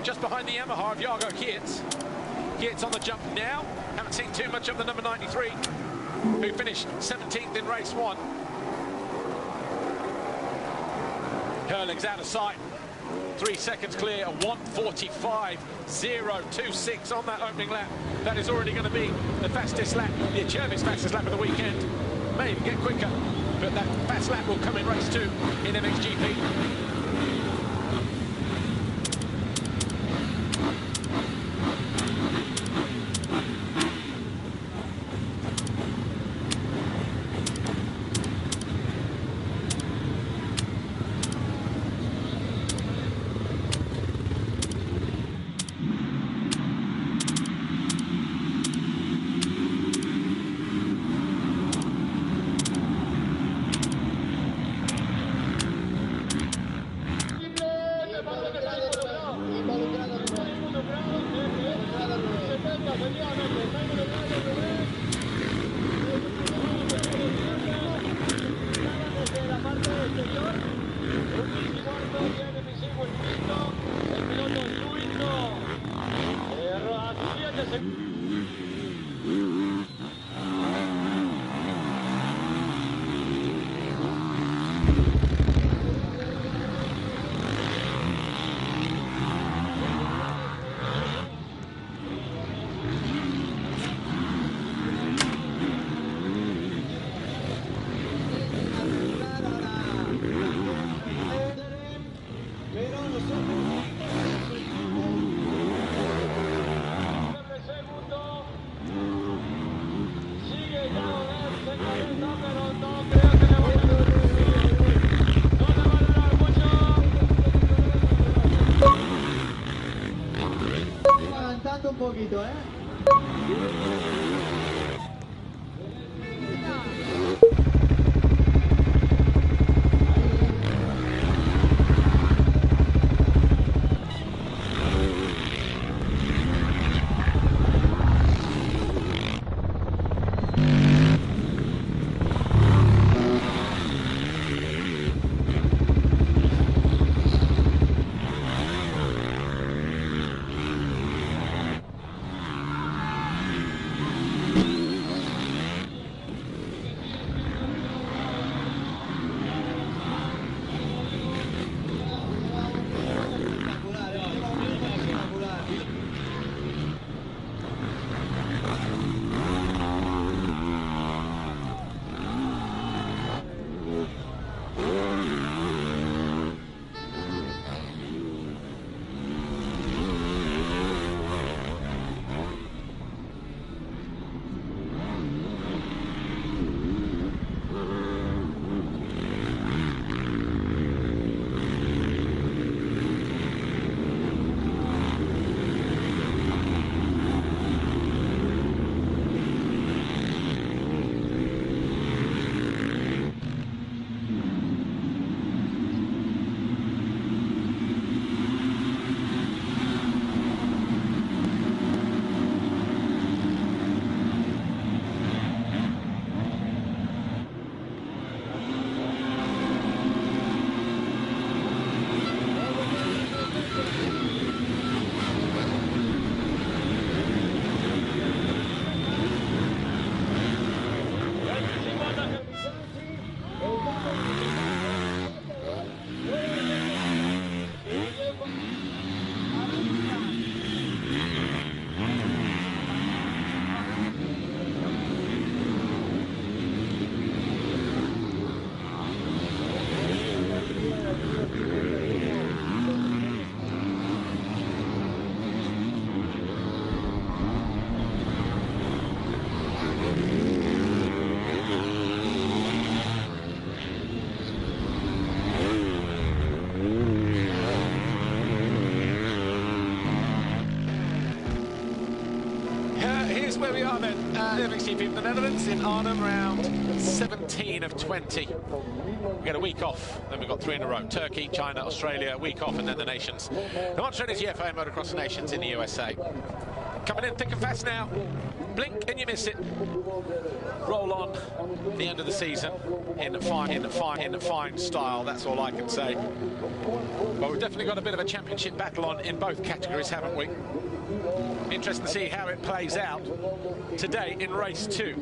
just behind the Yamaha of Gacorrrrr. Geertz on the jump now. Haven't seen too much of the number 93, who finished 17th in race 1. Hurling's out of sight. 3 seconds clear, a 1:45.026 on that opening lap. That is already going to be the fastest lap, the Ichirvi's fastest lap of the weekend. May even get quicker, but that fast lap will come in race 2 in MXGP. Un poquito, Where we are then, MXGP of the Netherlands in Arnhem, round 17 of 20. We get a week off, then we've got 3 in a row. Turkey, China, Australia, a week off, and then the nations. The Monster Energy FA Motocross Nations in the USA. coming in thick and fast now. Blink and you miss it. Roll on the end of the season in fine style. That's all I can say. But we've definitely got a bit of a championship battle on in both categories, haven't we? Interesting to see how it plays out today in race 2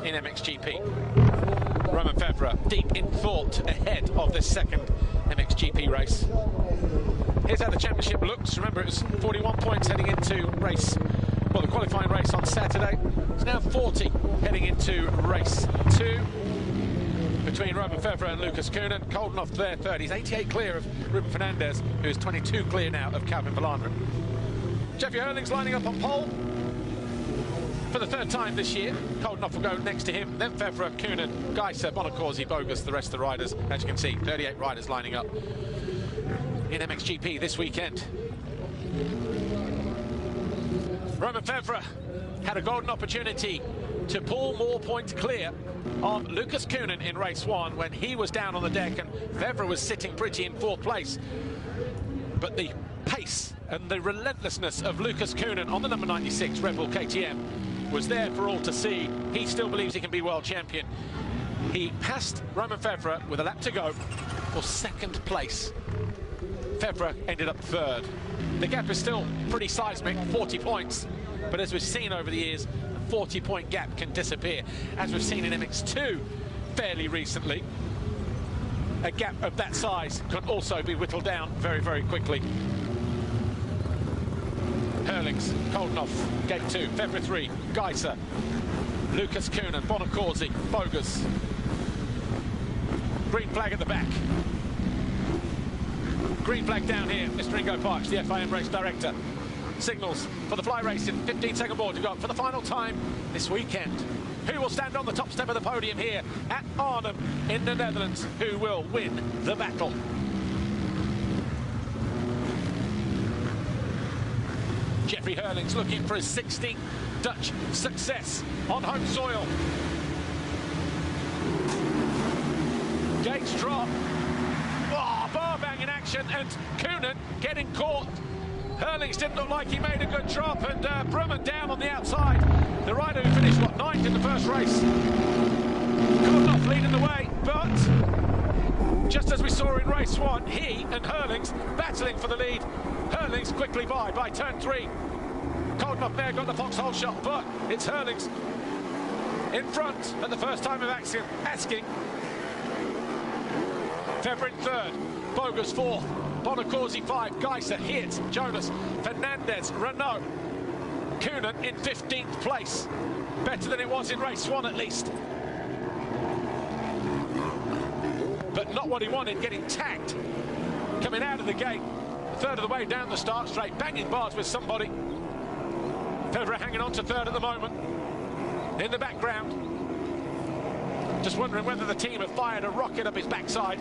in MXGP. Romain Febvre deep in thought ahead of this second MXGP race. Here's how the championship looks. Remember, it was 41 points heading into race, well, the qualifying race on Saturday. It's now 40 heading into race 2 between Romain Febvre and Lucas Koenen. Koldenhoff there third. He's 88 clear of Ruben Fernandez, who is 22 clear now of Calvin Verlanderen. Jeffrey Herlings lining up on pole for the third time this year. Koldenhoff will go next to him, then Febvre, Koenen, Geiser, Bonacorsi, Bogus, the rest of the riders. As you can see, 38 riders lining up in MXGP this weekend. Romain Febvre had a golden opportunity to pull more points clear of Lucas Koenen in race 1 when he was down on the deck and Febvre was sitting pretty in 4th place. But the pace and the relentlessness of Lucas Koenen on the number 96 Red Bull KTM was there for all to see. He still believes he can be world champion. He passed Romain Febvre with a lap to go for 2nd place. Febvre ended up 3rd. The gap is still pretty seismic, 40 points. But as we've seen over the years, a 40-point gap can disappear. As we've seen in MX2 fairly recently, a gap of that size can also be whittled down very, very quickly. Herlings, Koldenhoff, gate 2, Febvre 3, Geiser, Lucas Koenen, Bonacorsi, Bogus. Green flag at the back. Green flag down here. Mr. Ingo Parks, the FIM race director, signals for the fly race in 15-second board to go up for the final time this weekend. Who will stand on the top step of the podium here at Arnhem in the Netherlands? Who will win the battle? Jeffrey Herlings looking for his 16th Dutch success on home soil. Gates drop. Oh, bar bang in action, and Koenen getting caught. Herlings didn't look like he made a good drop, and Brumman down on the outside. The rider who finished, what, 9th in the first race. Koldenhoff leading the way, but just as we saw in race 1, he and Herlings battling for the lead. Herlings quickly by turn 3. Koldenhoff may have got the foxhole shot, but it's Herlings in front at the first time of asking. Febvre in 3rd, Bogus 4th, Bonacorsi 5, Geiser, Hirt, Jonas, Fernandez, Renault. Koenen in 15th place. Better than it was in race 1 at least. But not what he wanted, getting tagged. Coming out of the gate, a third of the way down the start straight, banging bars with somebody. Febvre hanging on to 3rd at the moment. In the background, just wondering whether the team have fired a rocket up his backside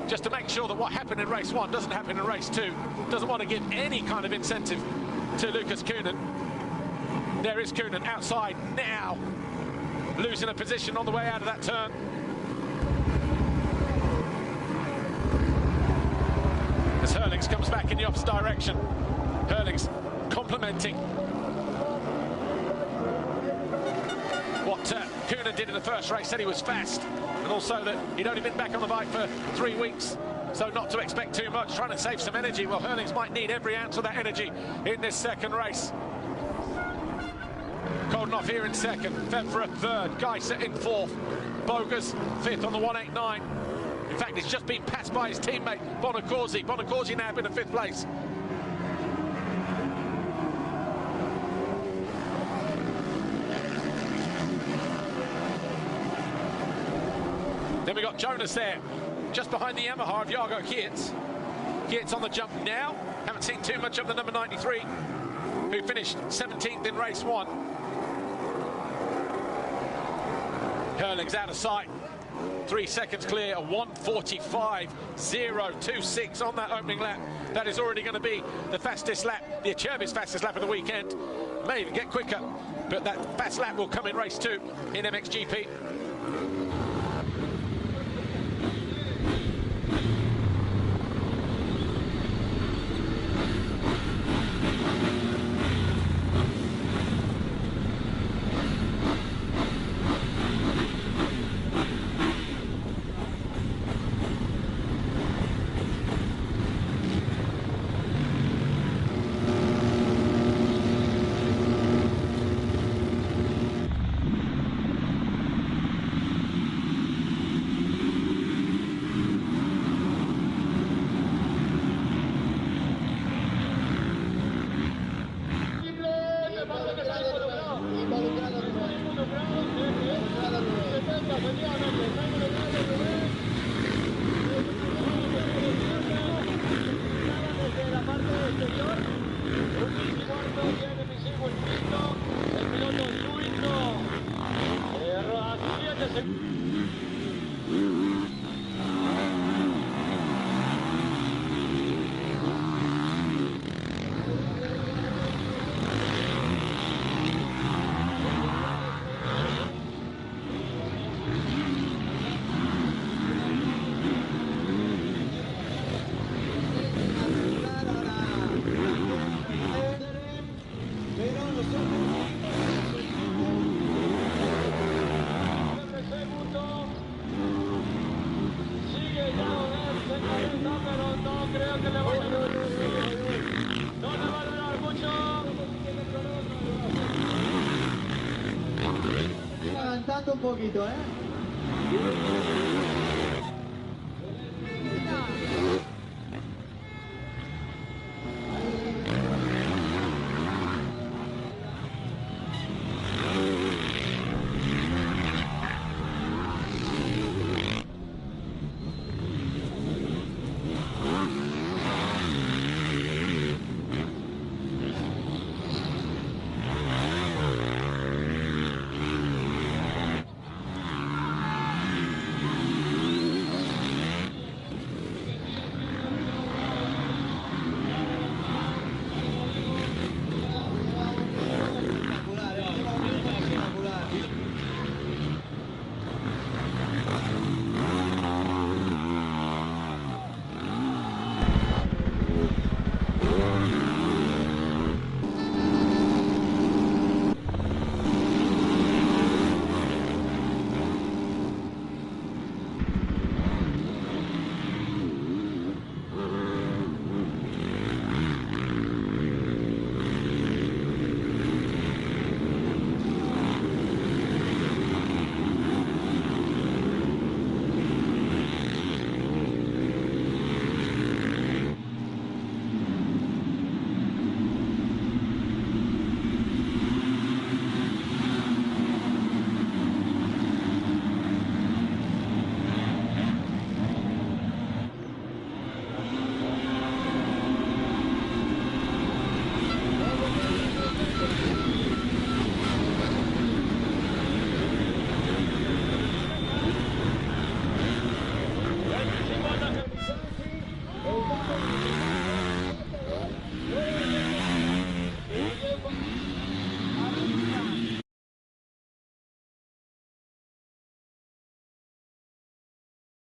just to make sure that what happened in race 1 doesn't happen in race 2. Doesn't want to give any kind of incentive to Lucas Koenen. There is Koenen outside now, losing a position on the way out of that turn. As Herlings comes back in the opposite direction. Herlings complimenting what Koenen did in the first race, said he was fast, and also that he'd only been back on the bike for 3 weeks, so not to expect too much, trying to save some energy. Well, Herlings might need every ounce of that energy in this second race. Koldenhoff here in 2nd, Febvre 3rd, Geiser in 4th, Bogus 5th on the 189. In fact, he's just been passed by his teammate, Bonacorsi. Bonacorsi now in the 5th place. Then we got Jonas there, just behind the Yamaha of Jago Hirt. Hirt's on the jump now. Haven't seen too much of the number 93, who finished 17th in race 1. Herlings out of sight. 3 seconds clear, a 1:45.026 on that opening lap. That is already going to be the fastest lap, the UZIIII's fastest lap of the weekend. May even get quicker, but that fast lap will come in race 2 in MXGP. vueltito, el piloto suizo, a 7 segundos. Adelantando un poquito, ¿eh?